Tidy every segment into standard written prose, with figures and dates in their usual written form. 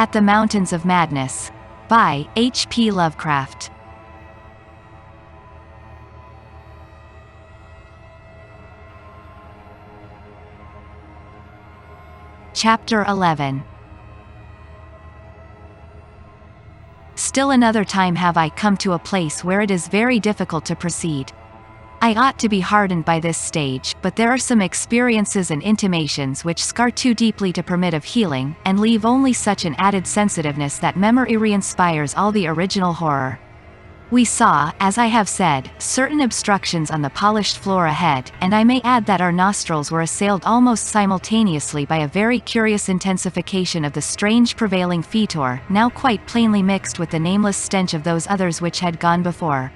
At the Mountains of Madness. By H.P. Lovecraft. Chapter 11. Still another time have I come to a place where it is very difficult to proceed. I ought to be hardened by this stage, but there are some experiences and intimations which scar too deeply to permit of healing, and leave only such an added sensitiveness that memory re-inspires all the original horror. We saw, as I have said, certain obstructions on the polished floor ahead, and I may add that our nostrils were assailed almost simultaneously by a very curious intensification of the strange prevailing fetor, now quite plainly mixed with the nameless stench of those others which had gone before.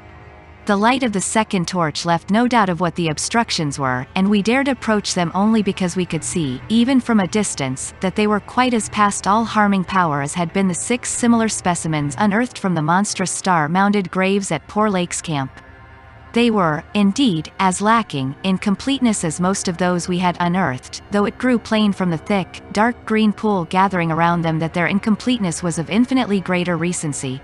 The light of the second torch left no doubt of what the obstructions were, and we dared approach them only because we could see, even from a distance, that they were quite as past all harming power as had been the 6 similar specimens unearthed from the monstrous star-mounded graves at Poor Lake's camp. They were, indeed, as lacking in completeness as most of those we had unearthed, though it grew plain from the thick, dark green pool gathering around them that their incompleteness was of infinitely greater recency.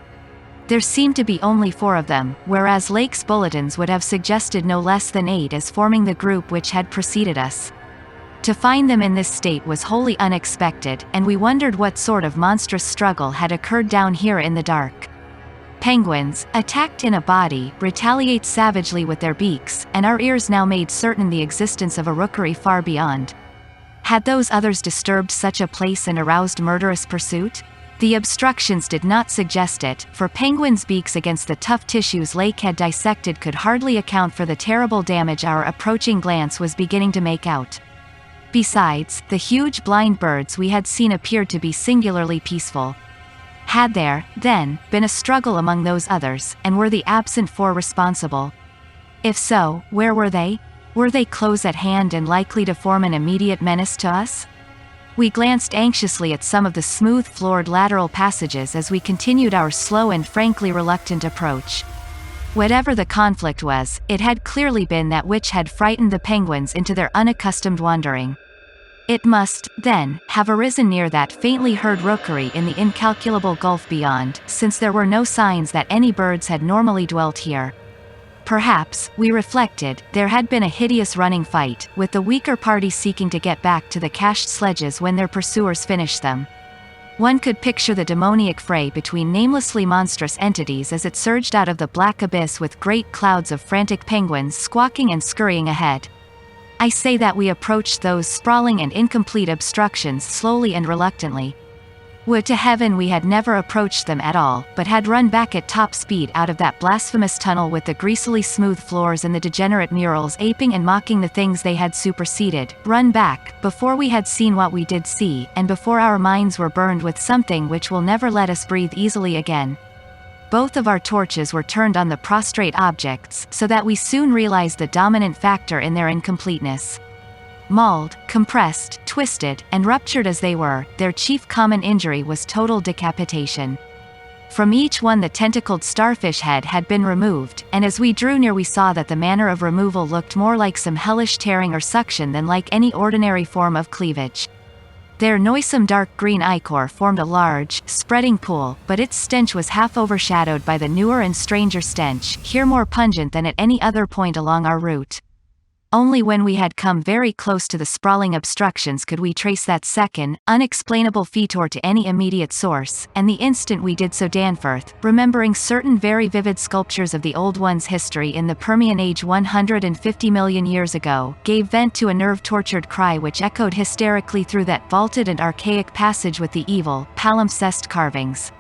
There seemed to be only 4 of them, whereas Lake's bulletins would have suggested no less than 8 as forming the group which had preceded us. To find them in this state was wholly unexpected, and we wondered what sort of monstrous struggle had occurred down here in the dark. Penguins, attacked in a body, retaliate savagely with their beaks, and our ears now made certain the existence of a rookery far beyond. Had those others disturbed such a place and aroused murderous pursuit? The obstructions did not suggest it, for penguins' beaks against the tough tissues Lake had dissected could hardly account for the terrible damage our approaching glance was beginning to make out. Besides, the huge blind birds we had seen appeared to be singularly peaceful. Had there, then, been a struggle among those others, and were the absent 4 responsible? If so, where were they? Were they close at hand and likely to form an immediate menace to us? We glanced anxiously at some of the smooth-floored lateral passages as we continued our slow and frankly reluctant approach. Whatever the conflict was, it had clearly been that which had frightened the penguins into their unaccustomed wandering. It must, then, have arisen near that faintly heard rookery in the incalculable gulf beyond, since there were no signs that any birds had normally dwelt here. Perhaps, we reflected, there had been a hideous running fight, with the weaker party seeking to get back to the cached sledges when their pursuers finished them. One could picture the demoniac fray between namelessly monstrous entities as it surged out of the black abyss with great clouds of frantic penguins squawking and scurrying ahead. I say that we approached those sprawling and incomplete obstructions slowly and reluctantly. Would to heaven we had never approached them at all, but had run back at top speed out of that blasphemous tunnel with the greasily smooth floors and the degenerate murals aping and mocking the things they had superseded, run back, before we had seen what we did see, and before our minds were burned with something which will never let us breathe easily again. Both of our torches were turned on the prostrate objects, so that we soon realized the dominant factor in their incompleteness. Mauled, compressed, twisted, and ruptured as they were, their chief common injury was total decapitation. From each one the tentacled starfish head had been removed, and as we drew near we saw that the manner of removal looked more like some hellish tearing or suction than like any ordinary form of cleavage. Their noisome dark green ichor formed a large, spreading pool, but its stench was half overshadowed by the newer and stranger stench, here more pungent than at any other point along our route. Only when we had come very close to the sprawling obstructions could we trace that second, unexplainable fetor to any immediate source, and the instant we did so Danforth, remembering certain very vivid sculptures of the Old One's history in the Permian Age 150 million years ago, gave vent to a nerve-tortured cry which echoed hysterically through that vaulted and archaic passage with the evil, palimpsest carvings.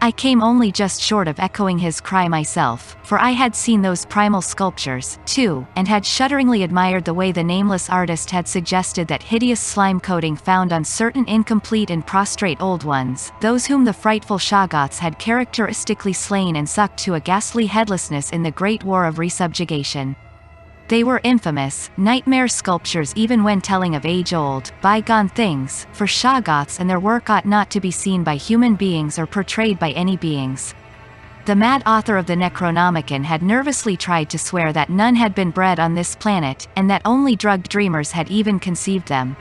I came only just short of echoing his cry myself, for I had seen those primal sculptures, too, and had shudderingly admired the way the nameless artist had suggested that hideous slime coating found on certain incomplete and prostrate old ones, those whom the frightful Shoggoths had characteristically slain and sucked to a ghastly headlessness in the Great War of Resubjugation. They were infamous, nightmare sculptures even when telling of age-old, bygone things, for Shoggoths and their work ought not to be seen by human beings or portrayed by any beings. The mad author of the Necronomicon had nervously tried to swear that none had been bred on this planet, and that only drugged dreamers had even conceived them.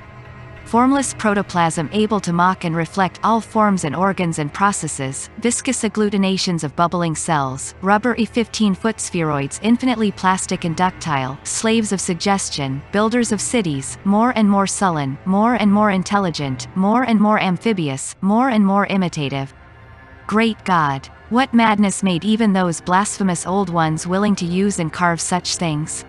formless protoplasm able to mock and reflect all forms and organs and processes, viscous agglutinations of bubbling cells, rubbery 15-foot spheroids infinitely plastic and ductile, slaves of suggestion, builders of cities, more and more sullen, more and more intelligent, more and more amphibious, more and more imitative. Great God! What madness made even those blasphemous old ones willing to use and carve such things?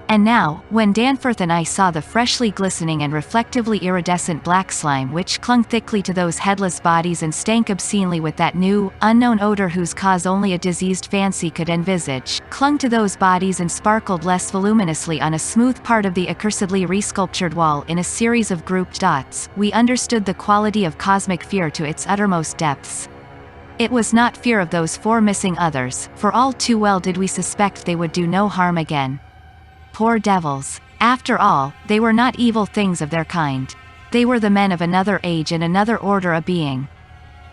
And now, when Danforth and I saw the freshly glistening and reflectively iridescent black slime which clung thickly to those headless bodies and stank obscenely with that new, unknown odor whose cause only a diseased fancy could envisage, clung to those bodies and sparkled less voluminously on a smooth part of the accursedly resculptured wall in a series of grouped dots, we understood the quality of cosmic fear to its uttermost depths. It was not fear of those 4 missing others, for all too well did we suspect they would do no harm again. Poor devils. After all, they were not evil things of their kind. They were the men of another age and another order of being.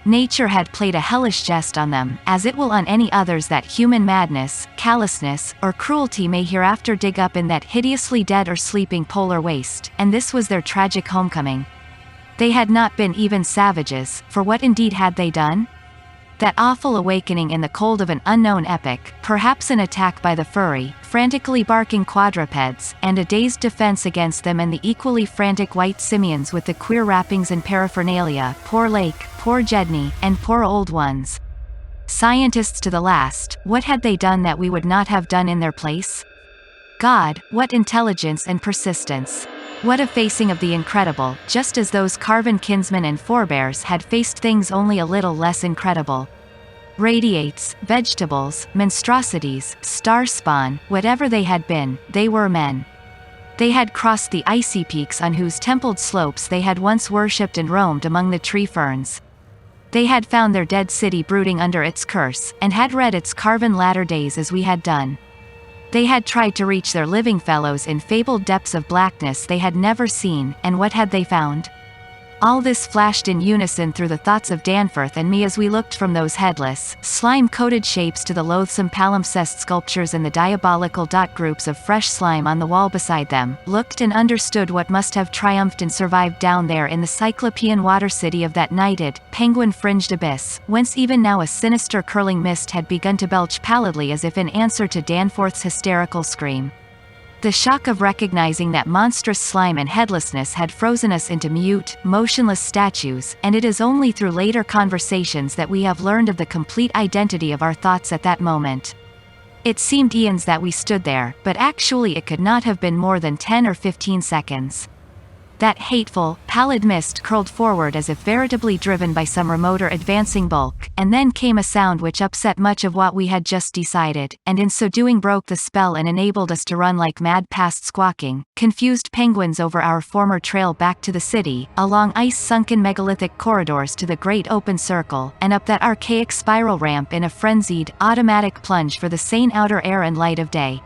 Nature had played a hellish jest on them, as it will on any others that human madness, callousness, or cruelty may hereafter dig up in that hideously dead or sleeping polar waste, and this was their tragic homecoming. They had not been even savages, for what indeed had they done? That awful awakening in the cold of an unknown epoch, perhaps an attack by the furry, frantically barking quadrupeds, and a dazed defense against them and the equally frantic white simians with the queer wrappings and paraphernalia, poor Lake, poor Jedney, and poor old ones. Scientists to the last, what had they done that we would not have done in their place? God, what intelligence and persistence! What a facing of the incredible, just as those carven kinsmen and forebears had faced things only a little less incredible. Radiates, vegetables, monstrosities, star spawn, whatever they had been, they were men. They had crossed the icy peaks on whose templed slopes they had once worshipped and roamed among the tree ferns. They had found their dead city brooding under its curse, and had read its carven latter days as we had done. They had tried to reach their living fellows in fabled depths of blackness they had never seen, and what had they found? All this flashed in unison through the thoughts of Danforth and me as we looked from those headless, slime-coated shapes to the loathsome palimpsest sculptures and the diabolical dot groups of fresh slime on the wall beside them, looked and understood what must have triumphed and survived down there in the cyclopean water city of that nighted, penguin-fringed abyss, whence even now a sinister curling mist had begun to belch pallidly as if in answer to Danforth's hysterical scream. The shock of recognizing that monstrous slime and headlessness had frozen us into mute, motionless statues, and it is only through later conversations that we have learned of the complete identity of our thoughts at that moment. It seemed eons that we stood there, but actually it could not have been more than 10 or 15 seconds. That hateful, pallid mist curled forward as if veritably driven by some remoter advancing bulk, and then came a sound which upset much of what we had just decided, and in so doing broke the spell and enabled us to run like mad past squawking, confused penguins over our former trail back to the city, along ice-sunken megalithic corridors to the great open circle, and up that archaic spiral ramp in a frenzied, automatic plunge for the sane outer air and light of day.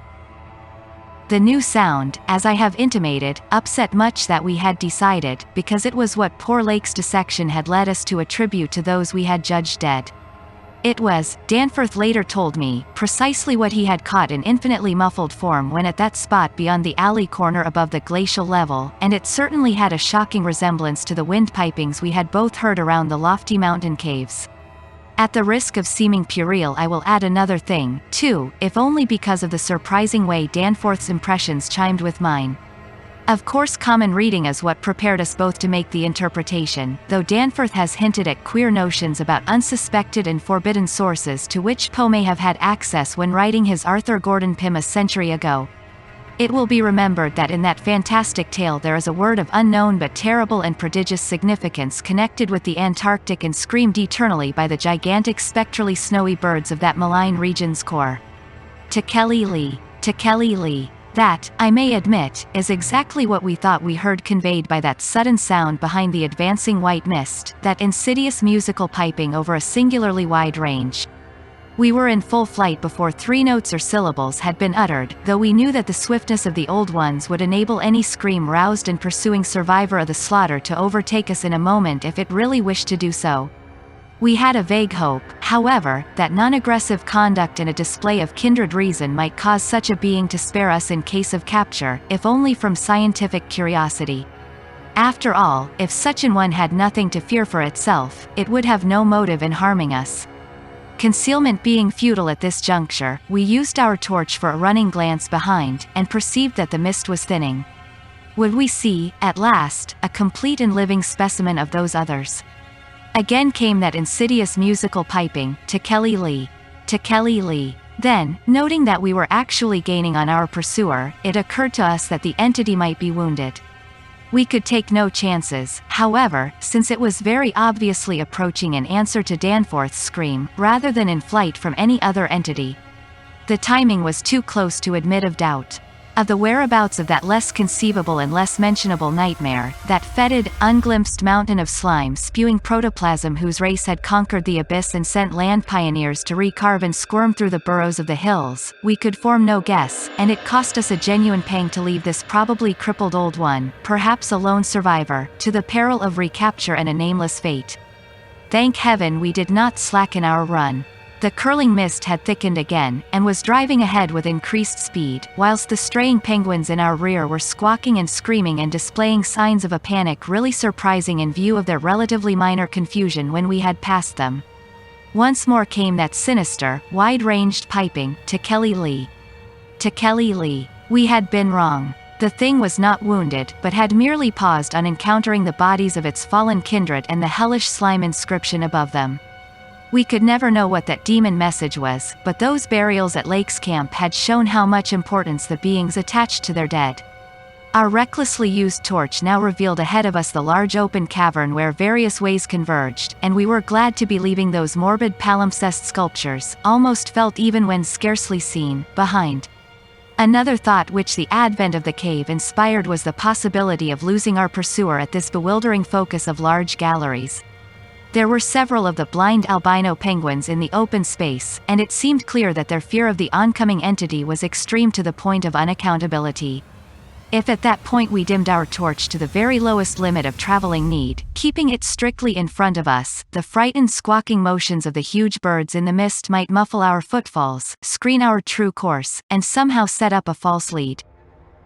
The new sound, as I have intimated, upset much that we had decided, because it was what poor Lake's dissection had led us to attribute to those we had judged dead. It was, Danforth later told me, precisely what he had caught in infinitely muffled form when at that spot beyond the alley corner above the glacial level, and it certainly had a shocking resemblance to the windpipings we had both heard around the lofty mountain caves. At the risk of seeming puerile, I will add another thing, too, if only because of the surprising way Danforth's impressions chimed with mine. Of course, common reading is what prepared us both to make the interpretation, though Danforth has hinted at queer notions about unsuspected and forbidden sources to which Poe may have had access when writing his Arthur Gordon Pym a century ago. It will be remembered that in that fantastic tale there is a word of unknown but terrible and prodigious significance connected with the Antarctic and screamed eternally by the gigantic spectrally snowy birds of that malign region's core. Tekeli-li, Tekeli-li. That, I may admit, is exactly what we thought we heard conveyed by that sudden sound behind the advancing white mist, that insidious musical piping over a singularly wide range. We were in full flight before 3 notes or syllables had been uttered, though we knew that the swiftness of the old ones would enable any scream roused and pursuing survivor of the slaughter to overtake us in a moment if it really wished to do so. We had a vague hope, however, that non-aggressive conduct and a display of kindred reason might cause such a being to spare us in case of capture, if only from scientific curiosity. After all, if such an one had nothing to fear for itself, it would have no motive in harming us. Concealment being futile at this juncture, we used our torch for a running glance behind, and perceived that the mist was thinning. Would we see, at last, a complete and living specimen of those others? Again came that insidious musical piping, "Tekeli Lee. Tekeli Lee." Then, noting that we were actually gaining on our pursuer, it occurred to us that the entity might be wounded. We could take no chances, however, since it was very obviously approaching in answer to Danforth's scream, rather than in flight from any other entity. The timing was too close to admit of doubt. Of the whereabouts of that less conceivable and less mentionable nightmare, that fetid, unglimpsed mountain of slime spewing protoplasm whose race had conquered the abyss and sent land pioneers to recarve and squirm through the burrows of the hills, we could form no guess, and it cost us a genuine pang to leave this probably crippled old one, perhaps a lone survivor, to the peril of recapture and a nameless fate. Thank heaven we did not slacken our run. The curling mist had thickened again, and was driving ahead with increased speed, whilst the straying penguins in our rear were squawking and screaming and displaying signs of a panic really surprising in view of their relatively minor confusion when we had passed them. Once more came that sinister, wide-ranged piping, "Tekeli Lee. Tekeli Lee." We had been wrong. The thing was not wounded, but had merely paused on encountering the bodies of its fallen kindred and the hellish slime inscription above them. We could never know what that demon message was, but those burials at Lake's camp had shown how much importance the beings attached to their dead. Our recklessly used torch now revealed ahead of us the large open cavern where various ways converged, and we were glad to be leaving those morbid palimpsest sculptures, almost felt even when scarcely seen, behind. Another thought which the advent of the cave inspired was the possibility of losing our pursuer at this bewildering focus of large galleries. There were several of the blind albino penguins in the open space, and it seemed clear that their fear of the oncoming entity was extreme to the point of unaccountability. If at that point we dimmed our torch to the very lowest limit of traveling need, keeping it strictly in front of us, the frightened squawking motions of the huge birds in the mist might muffle our footfalls, screen our true course, and somehow set up a false lead.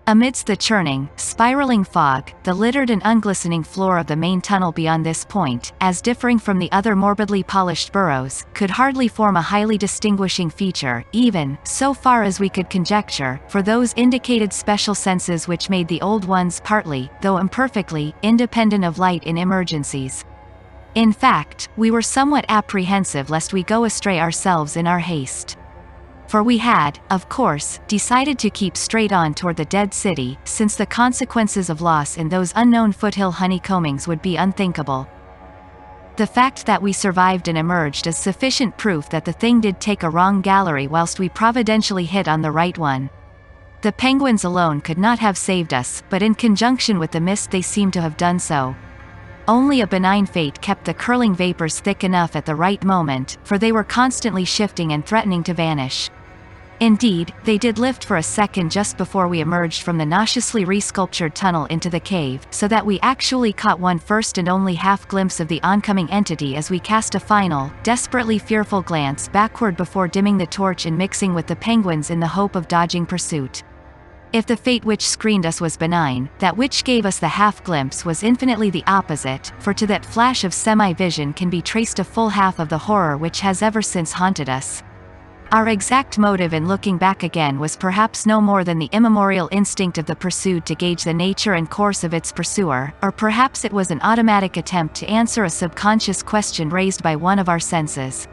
Amidst the churning, spiraling fog, the littered and unglistening floor of the main tunnel beyond this point, as differing from the other morbidly polished burrows, could hardly form a highly distinguishing feature, even, so far as we could conjecture, for those indicated special senses which made the old ones partly, though imperfectly, independent of light in emergencies. In fact, we were somewhat apprehensive lest we go astray ourselves in our haste. For we had, of course, decided to keep straight on toward the dead city, since the consequences of loss in those unknown foothill honeycombings would be unthinkable. The fact that we survived and emerged is sufficient proof that the thing did take a wrong gallery whilst we providentially hit on the right one. The penguins alone could not have saved us, but in conjunction with the mist they seemed to have done so. Only a benign fate kept the curling vapors thick enough at the right moment, for they were constantly shifting and threatening to vanish. Indeed, they did lift for a second just before we emerged from the nauseously resculptured tunnel into the cave, so that we actually caught one first and only half glimpse of the oncoming entity as we cast a final, desperately fearful glance backward before dimming the torch and mixing with the penguins in the hope of dodging pursuit. If the fate which screened us was benign, that which gave us the half-glimpse was infinitely the opposite, for to that flash of semi-vision can be traced a full half of the horror which has ever since haunted us. Our exact motive in looking back again was perhaps no more than the immemorial instinct of the pursued to gauge the nature and course of its pursuer, or perhaps it was an automatic attempt to answer a subconscious question raised by one of our senses.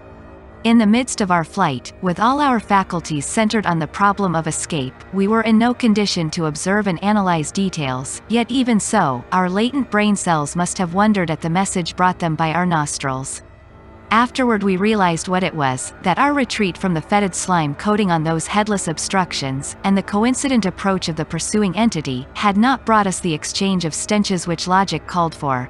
In the midst of our flight, with all our faculties centered on the problem of escape, we were in no condition to observe and analyze details, yet even so, our latent brain cells must have wondered at the message brought them by our nostrils. Afterward we realized what it was, that our retreat from the fetid slime coating on those headless obstructions, and the coincident approach of the pursuing entity, had not brought us the exchange of stenches which logic called for.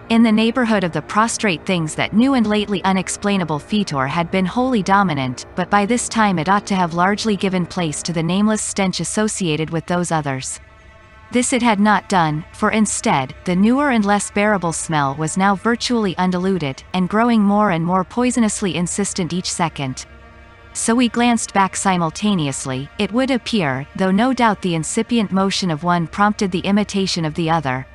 In the neighborhood of the prostrate things that new and lately unexplainable fetor had been wholly dominant, but by this time it ought to have largely given place to the nameless stench associated with those others. This it had not done, for instead, the newer and less bearable smell was now virtually undiluted, and growing more and more poisonously insistent each second. So we glanced back simultaneously, it would appear, though no doubt the incipient motion of one prompted the imitation of the other.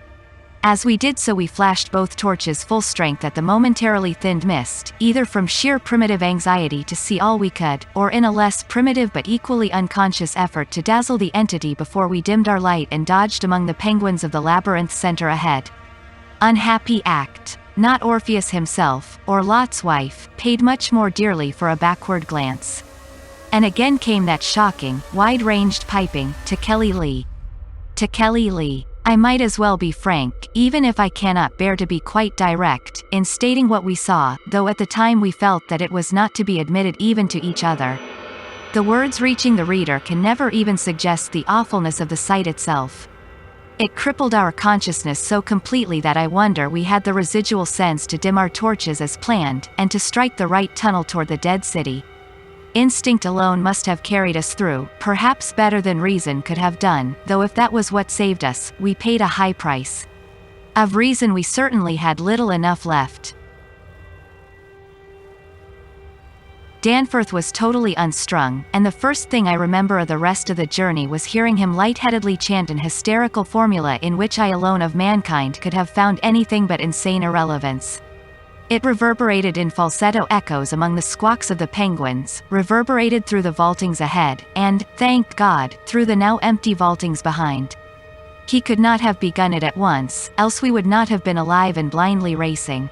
As we did so, we flashed both torches full strength at the momentarily thinned mist, either from sheer primitive anxiety to see all we could, or in a less primitive but equally unconscious effort to dazzle the entity before we dimmed our light and dodged among the penguins of the labyrinth's center ahead. Unhappy act. Not Orpheus himself, or Lot's wife, paid much more dearly for a backward glance. And again came that shocking, wide-ranged piping, "To Kelly Lee. To Kelly Lee." I might as well be frank, even if I cannot bear to be quite direct, in stating what we saw, though at the time we felt that it was not to be admitted even to each other. The words reaching the reader can never even suggest the awfulness of the sight itself. It crippled our consciousness so completely that I wonder we had the residual sense to dim our torches as planned, and to strike the right tunnel toward the dead city. Instinct alone must have carried us through, perhaps better than reason could have done, though if that was what saved us, we paid a high price. Of reason we certainly had little enough left. Danforth was totally unstrung, and the first thing I remember of the rest of the journey was hearing him lightheadedly chant an hysterical formula in which I alone of mankind could have found anything but insane irrelevance. It reverberated in falsetto echoes among the squawks of the penguins, reverberated through the vaultings ahead, and, thank God, through the now empty vaultings behind. He could not have begun it at once, else we would not have been alive and blindly racing.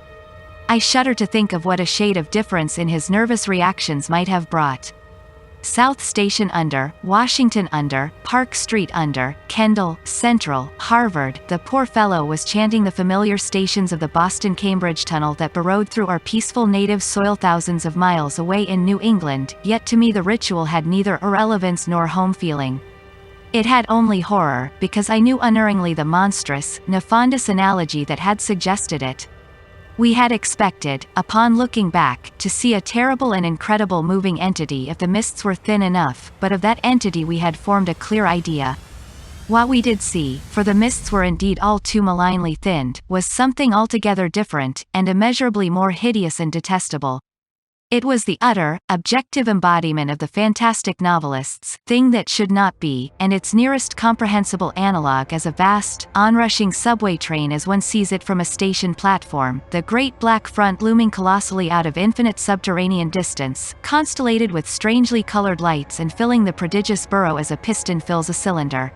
I shudder to think of what a shade of difference in his nervous reactions might have brought. South Station under, Washington under, Park Street under, Kendall, Central, Harvard, the poor fellow was chanting the familiar stations of the Boston-Cambridge tunnel that burrowed through our peaceful native soil thousands of miles away in New England, yet to me the ritual had neither irrelevance nor home feeling. It had only horror, because I knew unerringly the monstrous, nefandous analogy that had suggested it. We had expected, upon looking back, to see a terrible and incredible moving entity if the mists were thin enough, but of that entity we had formed a clear idea. What we did see, for the mists were indeed all too malignly thinned, was something altogether different, and immeasurably more hideous and detestable. It was the utter, objective embodiment of the fantastic novelist's thing that should not be, and its nearest comprehensible analogue as a vast, onrushing subway train as one sees it from a station platform, the great black front looming colossally out of infinite subterranean distance, constellated with strangely colored lights and filling the prodigious burrow as a piston fills a cylinder.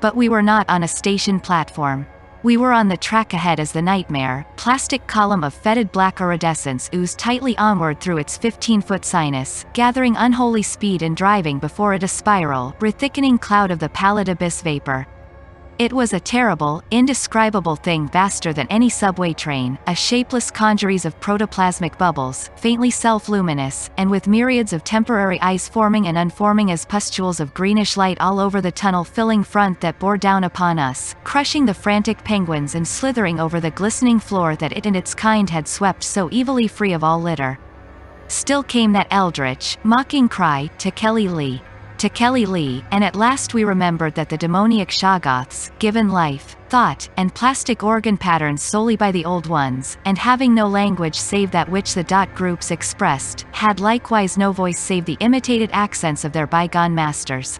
But we were not on a station platform. We were on the track ahead as the nightmare, plastic column of fetid black iridescence oozed tightly onward through its 15-foot sinus, gathering unholy speed and driving before it a spiral, thickening cloud of the pallid abyss vapor. It was a terrible, indescribable thing vaster than any subway train, a shapeless congeries of protoplasmic bubbles, faintly self-luminous, and with myriads of temporary eyes forming and unforming as pustules of greenish light all over the tunnel-filling front that bore down upon us, crushing the frantic penguins and slithering over the glistening floor that it and its kind had swept so evilly free of all litter. Still came that eldritch, mocking cry, "To Kelly Lee. To Kelly Lee," and at last we remembered that the demoniac Shoggoths, given life, thought, and plastic organ patterns solely by the old ones, and having no language save that which the dot groups expressed, had likewise no voice save the imitated accents of their bygone masters.